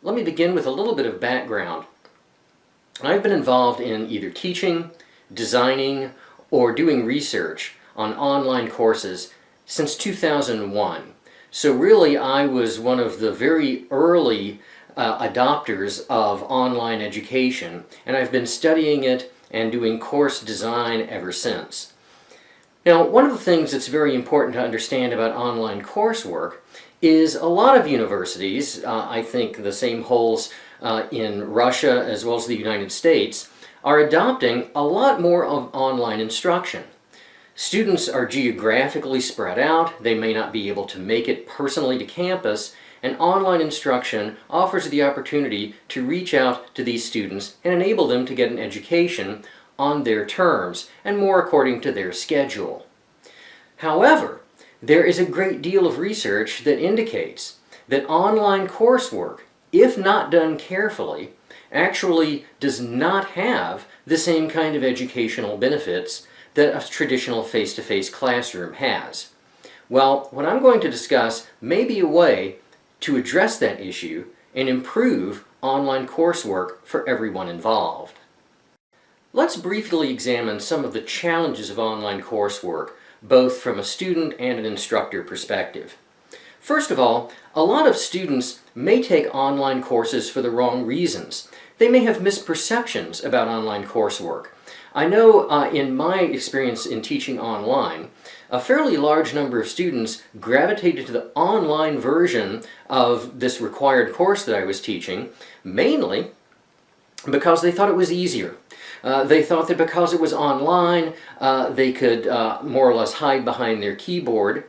Let me begin with a little bit of background. I've been involved in either teaching, designing, or doing research on online courses since 2001. So really I was one of the very early adopters of online education, and I've been studying it and doing course design ever since. Now, one of the things that's very important to understand about online coursework is a lot of universities, I think the same holds in Russia as well as the United States, are adopting a lot more of online instruction. Students are geographically spread out, they may not be able to make it personally to campus, and online instruction offers the opportunity to reach out to these students and enable them to get an education on their terms and more according to their schedule. However, there is a great deal of research that indicates that online coursework, if not done carefully, actually does not have the same kind of educational benefits that a traditional face-to-face classroom has. Well, what I'm going to discuss may be a way to address that issue and improve online coursework for everyone involved. Let's briefly examine some of the challenges of online coursework, both from a student and an instructor perspective. First of all, a lot of students may take online courses for the wrong reasons. They may have misperceptions about online coursework. I know in my experience in teaching online, a fairly large number of students gravitated to the online version of this required course that I was teaching, mainly because they thought it was easier. They thought that because it was online, they could more or less hide behind their keyboard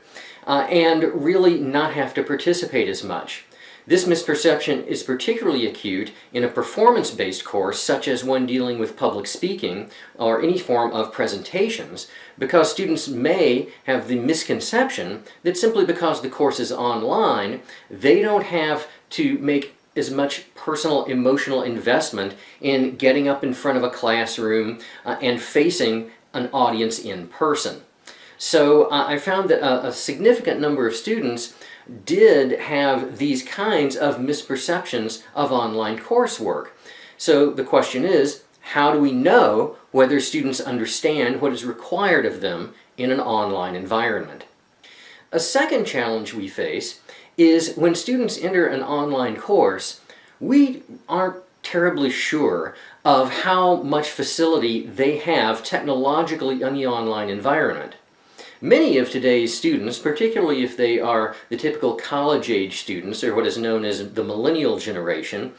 and really not have to participate as much. This misperception is particularly acute in a performance-based course, such as one dealing with public speaking or any form of presentations, because students may have the misconception that simply because the course is online, they don't have to make as much personal emotional investment in getting up in front of a classroom and facing an audience in person. So I found that a significant number of students did have these kinds of misperceptions of online coursework. So the question is, how do we know whether students understand what is required of them in an online environment? A second challenge we face is when students enter an online course, we aren't terribly sure of how much facility they have technologically in the online environment. Many of today's students, particularly if they are the typical college-age students, or what is known as the millennial generation,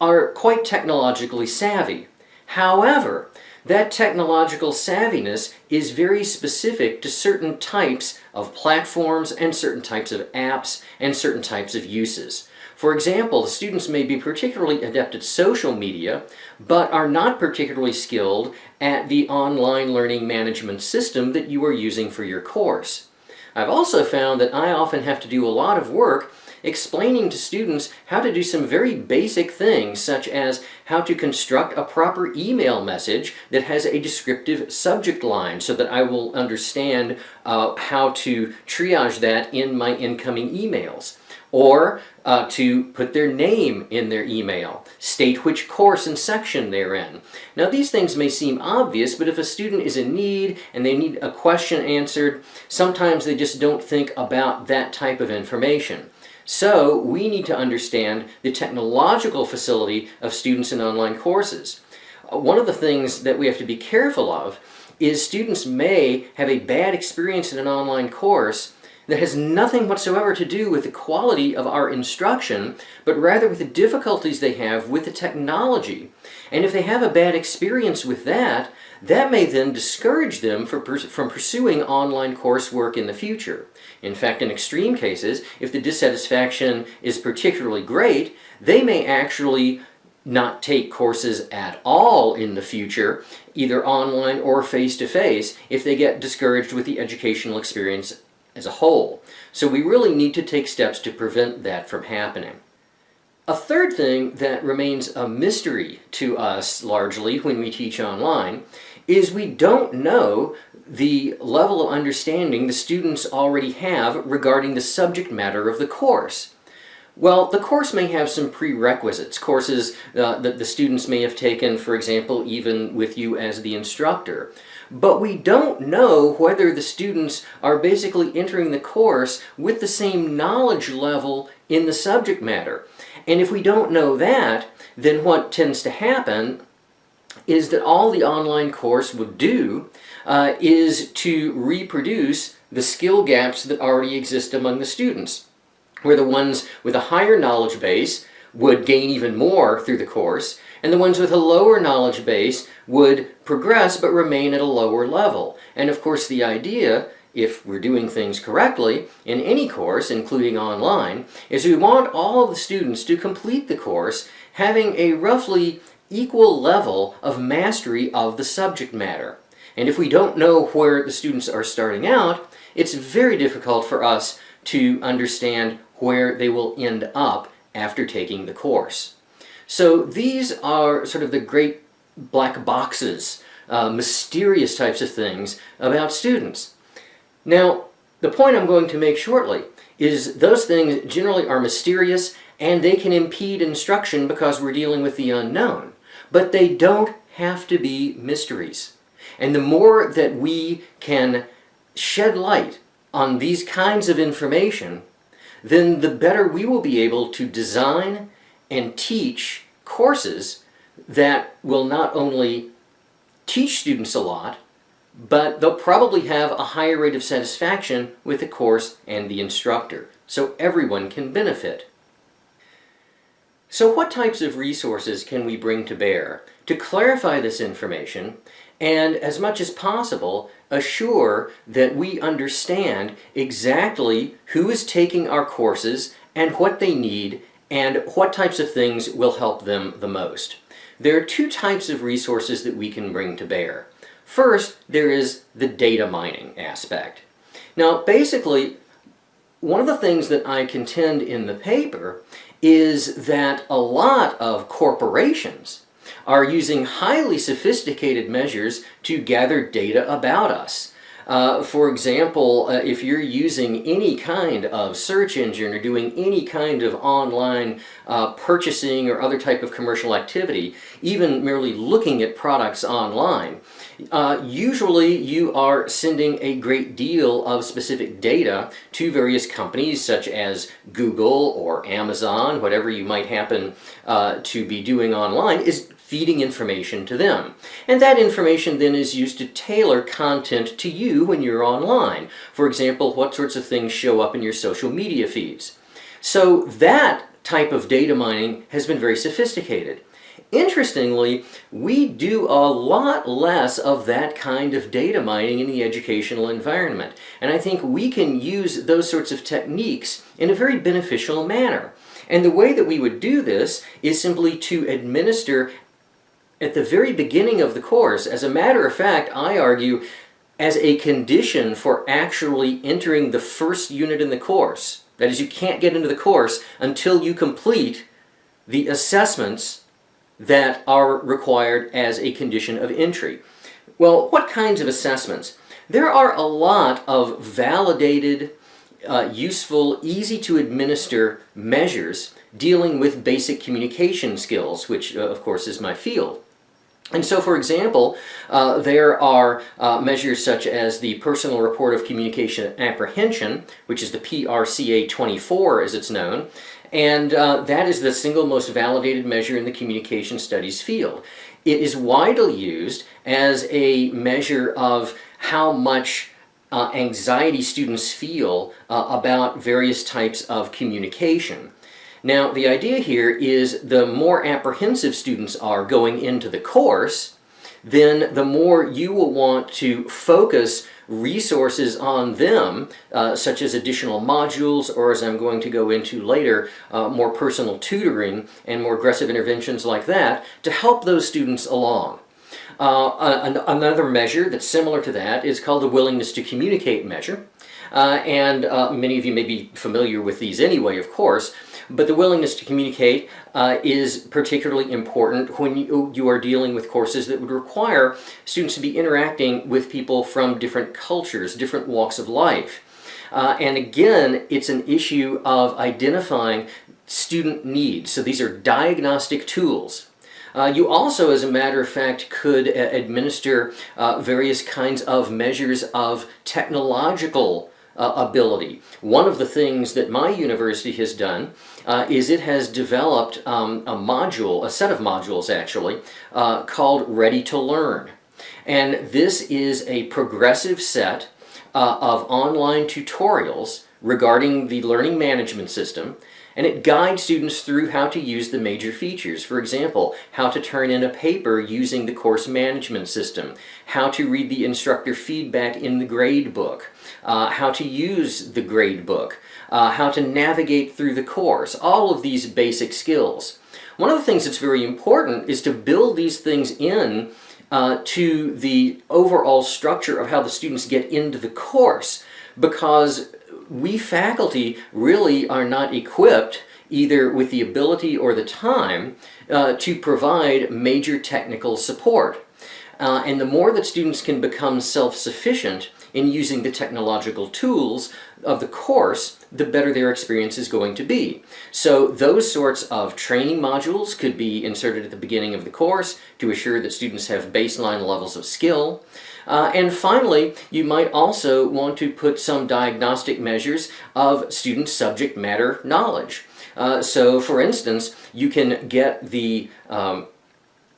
are quite technologically savvy. However, that technological savviness is very specific to certain types of platforms and certain types of apps and certain types of uses. For example, the students may be particularly adept at social media, but are not particularly skilled at the online learning management system that you are using for your course. I've also found that I often have to do a lot of work explaining to students how to do some very basic things, such as how to construct a proper email message that has a descriptive subject line so that I will understand how to triage that in my incoming emails. Or to put their name in their email, state which course and section they're in. Now these things may seem obvious, but if a student is in need and they need a question answered, sometimes they just don't think about that type of information. So we need to understand the technological facility of students in online courses. One of the things that we have to be careful of is students may have a bad experience in an online course that has nothing whatsoever to do with the quality of our instruction, but rather with the difficulties they have with the technology. And if they have a bad experience with that, that may then discourage them from pursuing online coursework in the future. In fact, in extreme cases, if the dissatisfaction is particularly great, they may actually not take courses at all in the future, either online or face-to-face, if they get discouraged with the educational experience as a whole. So we really need to take steps to prevent that from happening. A third thing that remains a mystery to us largely when we teach online is we don't know the level of understanding the students already have regarding the subject matter of the course. Well, the course may have some prerequisites, courses that the students may have taken, for example, even with you as the instructor. But we don't know whether the students are basically entering the course with the same knowledge level in the subject matter. And if we don't know that, then what tends to happen is that all the online course would do is to reproduce the skill gaps that already exist among the students, where the ones with a higher knowledge base would gain even more through the course, and the ones with a lower knowledge base would progress but remain at a lower level. And of course the idea, if we're doing things correctly in any course, including online, is we want all of the students to complete the course having a roughly equal level of mastery of the subject matter. And if we don't know where the students are starting out, it's very difficult for us to understand where they will end up after taking the course. So these are sort of the great black boxes, mysterious types of things about students. Now, the point I'm going to make shortly is those things generally are mysterious and they can impede instruction because we're dealing with the unknown. But they don't have to be mysteries. And the more that we can shed light on these kinds of information, then the better we will be able to design and teach courses that will not only teach students a lot, but they'll probably have a higher rate of satisfaction with the course and the instructor, so everyone can benefit. So what types of resources can we bring to bear to clarify this information and, as much as possible, assure that we understand exactly who is taking our courses and what they need and what types of things will help them the most? There are two types of resources that we can bring to bear. First, there is the data mining aspect. Now, basically, one of the things that I contend in the paper is that a lot of corporations are using highly sophisticated measures to gather data about us. For example, if you're using any kind of search engine or doing any kind of online purchasing or other type of commercial activity, even merely looking at products online, usually you are sending a great deal of specific data to various companies such as Google or Amazon, whatever you might happen to be doing online, is feeding information to them. And that information then is used to tailor content to you when you're online. For example, what sorts of things show up in your social media feeds. So that type of data mining has been very sophisticated. Interestingly, we do a lot less of that kind of data mining in the educational environment. And I think we can use those sorts of techniques in a very beneficial manner. And the way that we would do this is simply to administer at the very beginning of the course. As a matter of fact, I argue, as a condition for actually entering the first unit in the course. That is, you can't get into the course until you complete the assessments that are required as a condition of entry. Well, what kinds of assessments? There are a lot of validated, useful, easy to administer measures dealing with basic communication skills, which of course is my field. And so, for example, there are measures such as the Personal Report of Communication Apprehension, which is the PRCA-24 as it's known, and that is the single most validated measure in the communication studies field. It is widely used as a measure of how much anxiety students feel about various types of communication. Now, the idea here is the more apprehensive students are going into the course, then the more you will want to focus resources on them, such as additional modules, or as I'm going to go into later, more personal tutoring and more aggressive interventions like that, to help those students along. Another measure that's similar to that is called the Willingness to Communicate measure. And many of you may be familiar with these anyway, of course. But the willingness to communicate is particularly important when you are dealing with courses that would require students to be interacting with people from different cultures, different walks of life. And again, it's an issue of identifying student needs. So these are diagnostic tools. You also, as a matter of fact, could administer various kinds of measures of technological ability. One of the things that my university has done is it has developed a set of modules actually, called Ready to Learn. And this is a progressive set of online tutorials regarding the learning management system, and it guides students through how to use the major features. For example, how to turn in a paper using the course management system, how to read the instructor feedback in the grade book, how to use the grade book, how to navigate through the course, all of these basic skills. One of the things that's very important is to build these things in to the overall structure of how the students get into the course, because we faculty really are not equipped either with the ability or the time to provide major technical support. And the more that students can become self-sufficient in using the technological tools of the course, the better their experience is going to be. So those sorts of training modules could be inserted at the beginning of the course to assure that students have baseline levels of skill. And finally, you might also want to put some diagnostic measures of student subject matter knowledge. So for instance, you can get the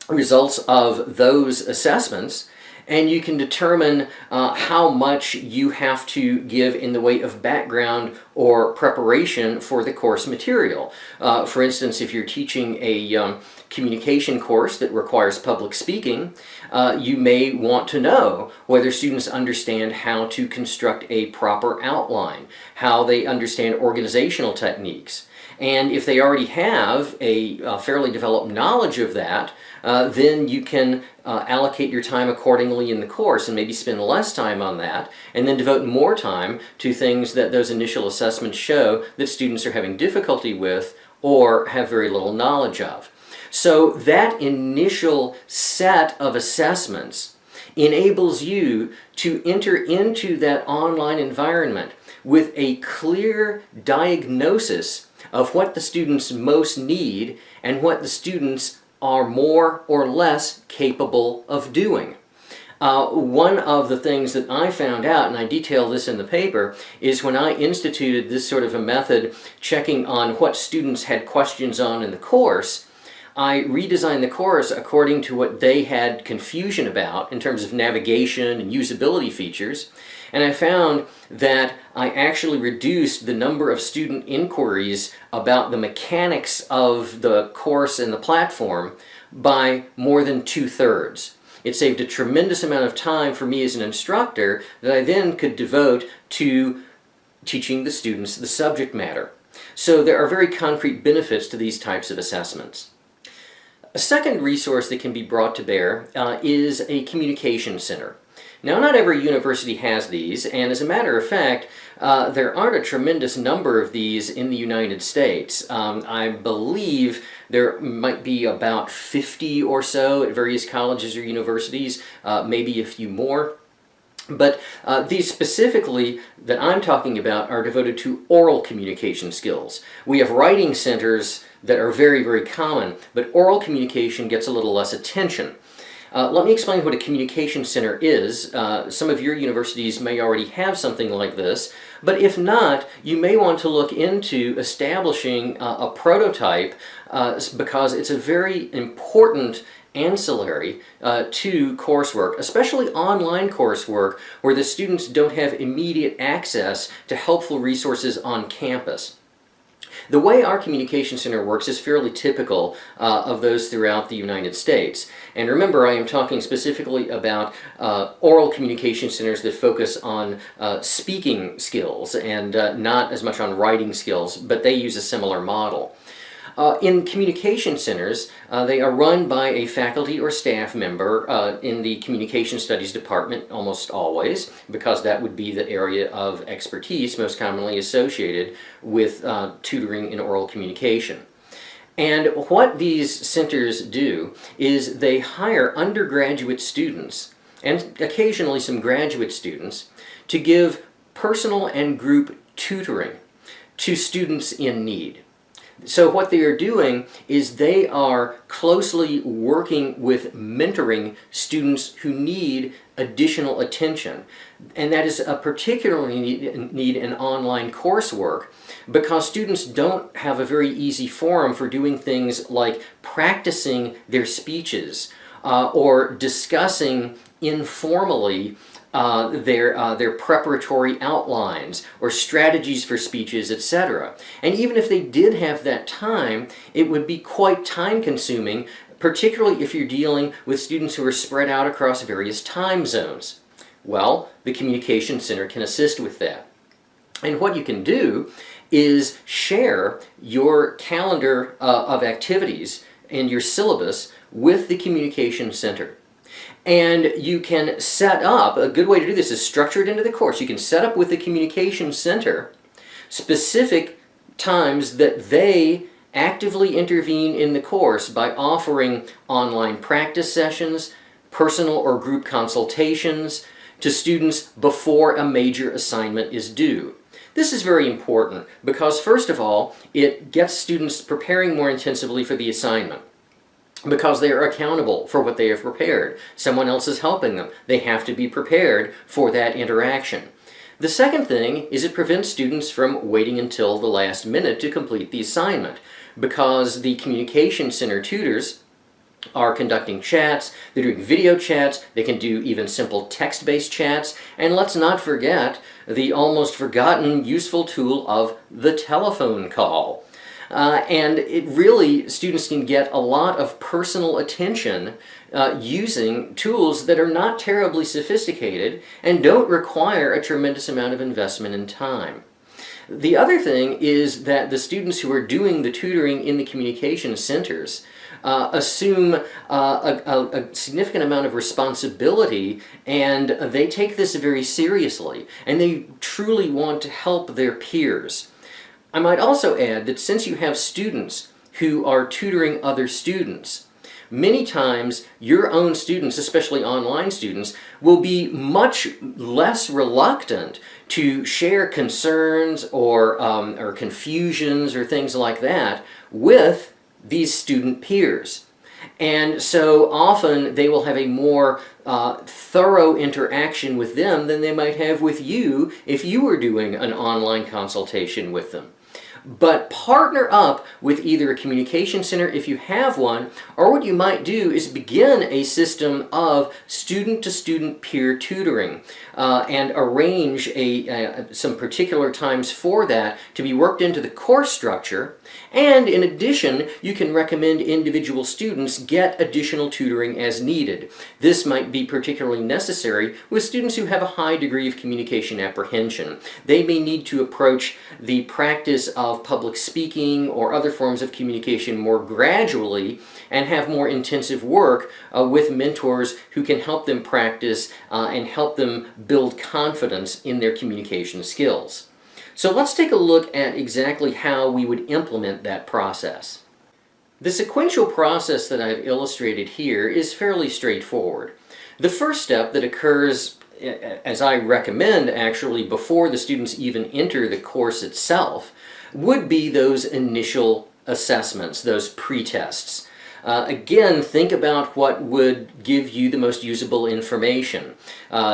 results of those assessments, and you can determine how much you have to give in the way of background or preparation for the course material. For instance, if you're teaching a communication course that requires public speaking, you may want to know whether students understand how to construct a proper outline, how they understand organizational techniques. And if they already have a fairly developed knowledge of that, then you can allocate your time accordingly in the course and maybe spend less time on that, and then devote more time to things that those initial assessments show that students are having difficulty with or have very little knowledge of. So that initial set of assessments enables you to enter into that online environment with a clear diagnosis of what the students most need and what the students are more or less capable of doing. One of the things that I found out, and I detail this in the paper, is when I instituted this sort of a method checking on what students had questions on in the course, I redesigned the course according to what they had confusion about in terms of navigation and usability features, and I found that I actually reduced the number of student inquiries about the mechanics of the course and the platform by more than 2/3. It saved a tremendous amount of time for me as an instructor that I then could devote to teaching the students the subject matter. So there are very concrete benefits to these types of assessments. A second resource that can be brought to bear is a communication center. Now, not every university has these, and as a matter of fact, there aren't a tremendous number of these in the United States. I believe there might be about 50 or so at various colleges or universities, maybe a few more. But these specifically that I'm talking about are devoted to oral communication skills. We have writing centers that are very, very common, but oral communication gets a little less attention. Let me explain what a communication center is. Some of your universities may already have something like this, but if not, you may want to look into establishing a prototype because it's a very important ancillary to coursework, especially online coursework where the students don't have immediate access to helpful resources on campus. The way our communication center works is fairly typical of those throughout the United States. And remember, I am talking specifically about oral communication centers that focus on speaking skills and not as much on writing skills, but they use a similar model. In communication centers, they are run by a faculty or staff member in the communication studies department almost always, because that would be the area of expertise most commonly associated with tutoring in oral communication. And what these centers do is they hire undergraduate students and occasionally some graduate students to give personal and group tutoring to students in need. So what they are doing is they are closely working with mentoring students who need additional attention. And that is a particularly need in online coursework because students don't have a very easy forum for doing things like practicing their speeches or discussing informally their preparatory outlines or strategies for speeches, etc. And even if they did have that time, it would be quite time consuming, particularly if you're dealing with students who are spread out across various time zones. Well, the Communication Center can assist with that. And what you can do is share your calendar of activities and your syllabus with the Communication Center. And you can set up, a good way to do this is structure it into the course. You can set up with the Communication Center specific times that they actively intervene in the course by offering online practice sessions, personal or group consultations to students before a major assignment is due. This is very important because, first of all, it gets students preparing more intensively for the assignment, because they are accountable for what they have prepared. Someone else is helping them. They have to be prepared for that interaction. The second thing is it prevents students from waiting until the last minute to complete the assignment, because the Communication Center tutors are conducting chats, they're doing video chats, they can do even simple text-based chats, and let's not forget the almost forgotten useful tool of the telephone call. And it really, students can get a lot of personal attention using tools that are not terribly sophisticated and don't require a tremendous amount of investment in time. The other thing is that the students who are doing the tutoring in the communication centers assume a significant amount of responsibility, and they take this very seriously, and they truly want to help their peers. I might also add that since you have students who are tutoring other students, many times your own students, especially online students, will be much less reluctant to share concerns or confusions or things like that with these student peers. And so often they will have a more thorough interaction with them than they might have with you if you were doing an online consultation with them. But partner up with either a communication center if you have one, or what you might do is begin a system of student-to-student peer tutoring and arrange some particular times for that to be worked into the course structure. And in addition, you can recommend individual students get additional tutoring as needed. This might be particularly necessary with students who have a high degree of communication apprehension. They may need to approach the practice of public speaking or other forms of communication more gradually and have more intensive work with mentors who can help them practice and help them build confidence in their communication skills. So let's take a look at exactly how we would implement that process. The sequential process that I've illustrated here is fairly straightforward. The first step that occurs, as I recommend actually, before the students even enter the course itself, would be those initial assessments, those pre-tests. Again, think about what would give you the most usable information.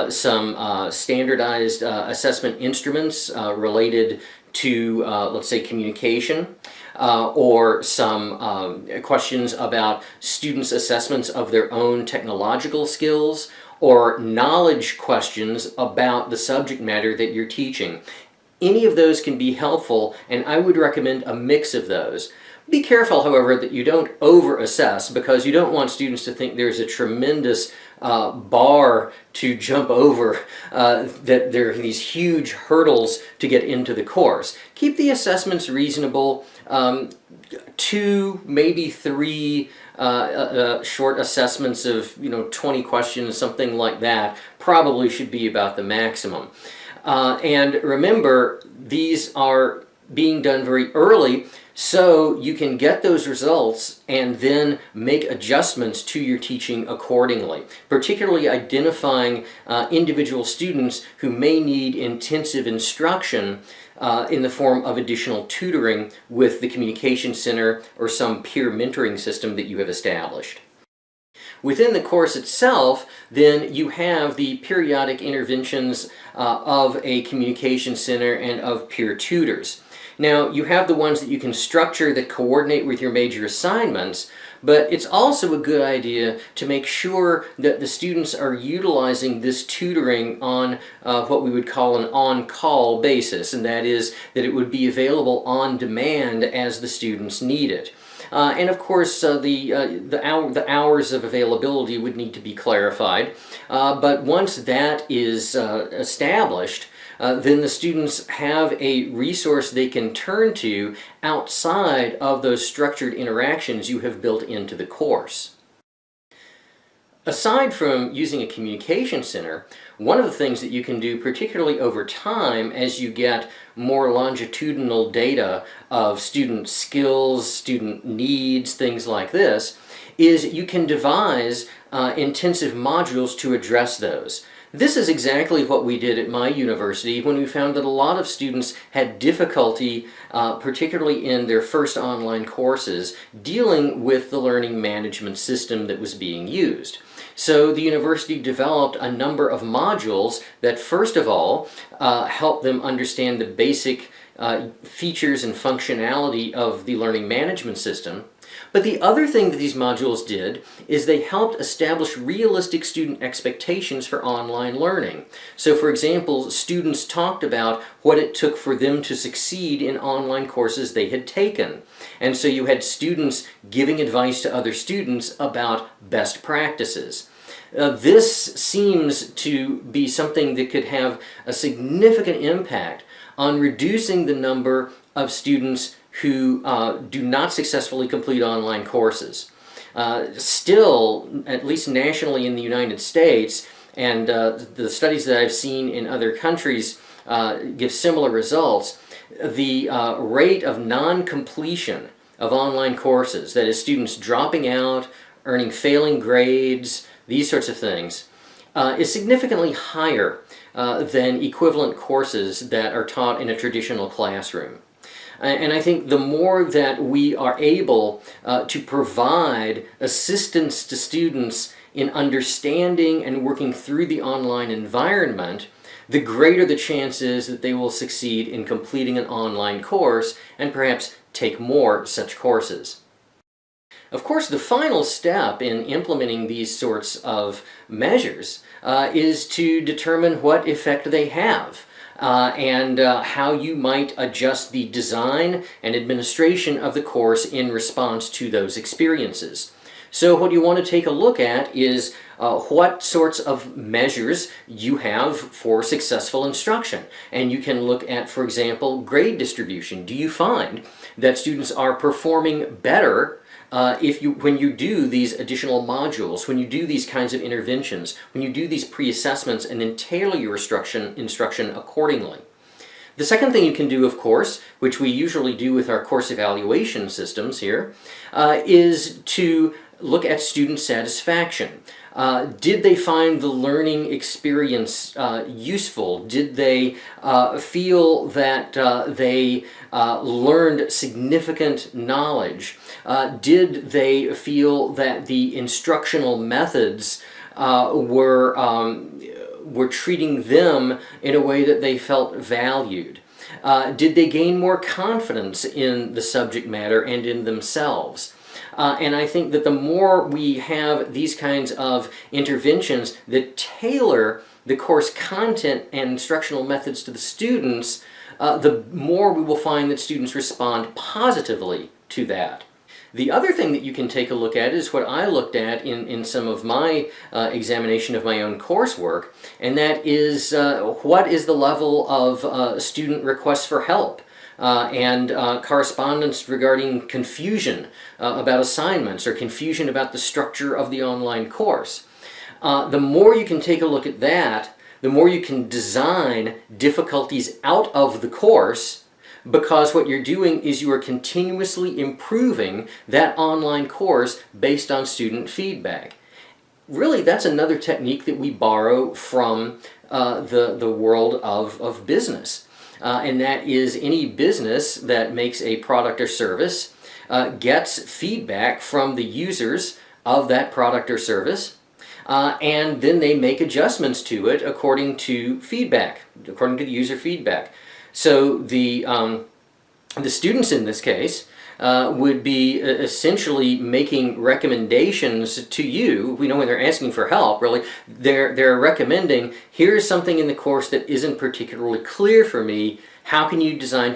Some standardized assessment instruments related to, let's say, communication, or some questions about students' assessments of their own technological skills, or knowledge questions about the subject matter that you're teaching. Any of those can be helpful, and I would recommend a mix of those. Be careful, however, that you don't over-assess, because you don't want students to think there's a tremendous bar to jump over, that there are these huge hurdles to get into the course. Keep the assessments reasonable. 2, maybe 3 short assessments of 20 questions, something like that, probably should be about the maximum. And remember, these are being done very early so you can get those results and then make adjustments to your teaching accordingly, particularly identifying individual students who may need intensive instruction in the form of additional tutoring with the Communication Center or some peer mentoring system that you have established. Within the course itself, then you have the periodic interventions of a communication center and of peer tutors. Now, you have the ones that you can structure that coordinate with your major assignments, but it's also a good idea to make sure that the students are utilizing this tutoring on what we would call an on-call basis, and that is that it would be available on demand as the students need it. And of course, the hours of availability would need to be clarified. But once that is established, then the students have a resource they can turn to outside of those structured interactions you have built into the course. Aside from using a communication center, one of the things that you can do, particularly over time as you get more longitudinal data of student skills, student needs, things like this, is you can devise intensive modules to address those. This is exactly what we did at my university when we found that a lot of students had difficulty, particularly in their first online courses, dealing with the learning management system that was being used. So the university developed a number of modules that first of all help them understand the basic features and functionality of the learning management system. But the other thing that these modules did is they helped establish realistic student expectations for online learning. So for example, students talked about what it took for them to succeed in online courses they had taken. And so you had students giving advice to other students about best practices. This seems to be something that could have a significant impact on reducing the number of students who do not successfully complete online courses. Still, at least nationally in the United States, and the studies that I've seen in other countries give similar results, the rate of non-completion of online courses, that is students dropping out, earning failing grades, these sorts of things, is significantly higher than equivalent courses that are taught in a traditional classroom. And I think the more that we are able to provide assistance to students in understanding and working through the online environment, the greater the chances that they will succeed in completing an online course and perhaps take more such courses. Of course, the final step in implementing these sorts of measures is to determine what effect they have. And how you might adjust the design and administration of the course in response to those experiences. So what you want to take a look at is what sorts of measures you have for successful instruction. And you can look at, for example, grade distribution. Do you find that students are performing better when you do these additional modules, when you do these kinds of interventions, when you do these pre-assessments and then tailor your instruction accordingly? The second thing you can do, of course, which we usually do with our course evaluation systems here, is to look at student satisfaction. Did they find the learning experience useful? Did they feel that they learned significant knowledge? Did they feel that the instructional methods were treating them in a way that they felt valued? Did they gain more confidence in the subject matter and in themselves? And I think that the more we have these kinds of interventions that tailor the course content and instructional methods to the students, the more we will find that students respond positively to that. The other thing that you can take a look at is what I looked at in some of my examination of my own coursework, and that is what is the level of student requests for help and correspondence regarding confusion about assignments or confusion about the structure of the online course. The more you can take a look at that, the more you can design difficulties out of the course because what you're doing is you are continuously improving that online course based on student feedback. Really, that's another technique that we borrow from the world of business. And that is any business that makes a product or service gets feedback from the users of that product or service, and then they make adjustments to it according to feedback, according to the user feedback. So the students in this case would be essentially making recommendations to you. We know when they're asking for help, really, they're recommending, here's something in the course that isn't particularly clear for me. How can you design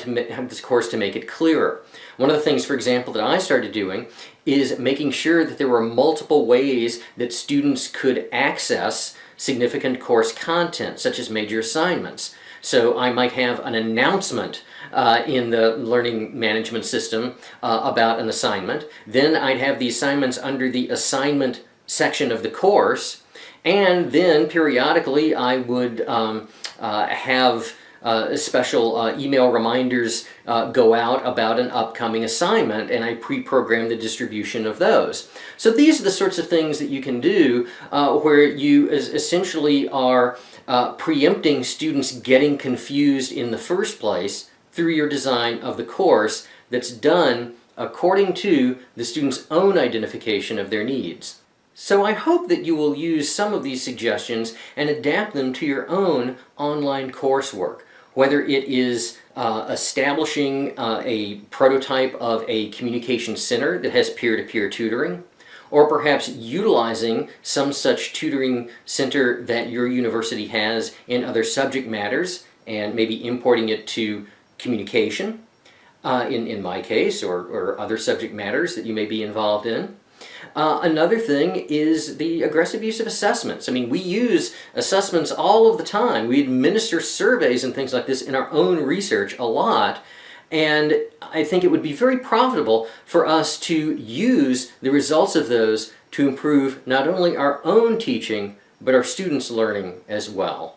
this course to make it clearer? One of the things, for example, that I started doing is making sure that there were multiple ways that students could access significant course content, such as major assignments. So I might have an announcement in the learning management system about an assignment. Then I'd have the assignments under the assignment section of the course. And then periodically I would have special email reminders go out about an upcoming assignment, and I pre-program the distribution of those. So these are the sorts of things that you can do where you essentially are preempting students getting confused in the first place through your design of the course that's done according to the student's own identification of their needs. So I hope that you will use some of these suggestions and adapt them to your own online coursework, whether it is establishing a prototype of a communication center that has peer-to-peer tutoring, or perhaps utilizing some such tutoring center that your university has in other subject matters and maybe importing it to communication, in my case, or other subject matters that you may be involved in. Another thing is the aggressive use of assessments. I mean, we use assessments all of the time. We administer surveys and things like this in our own research a lot. And I think it would be very profitable for us to use the results of those to improve not only our own teaching, but our students' learning as well.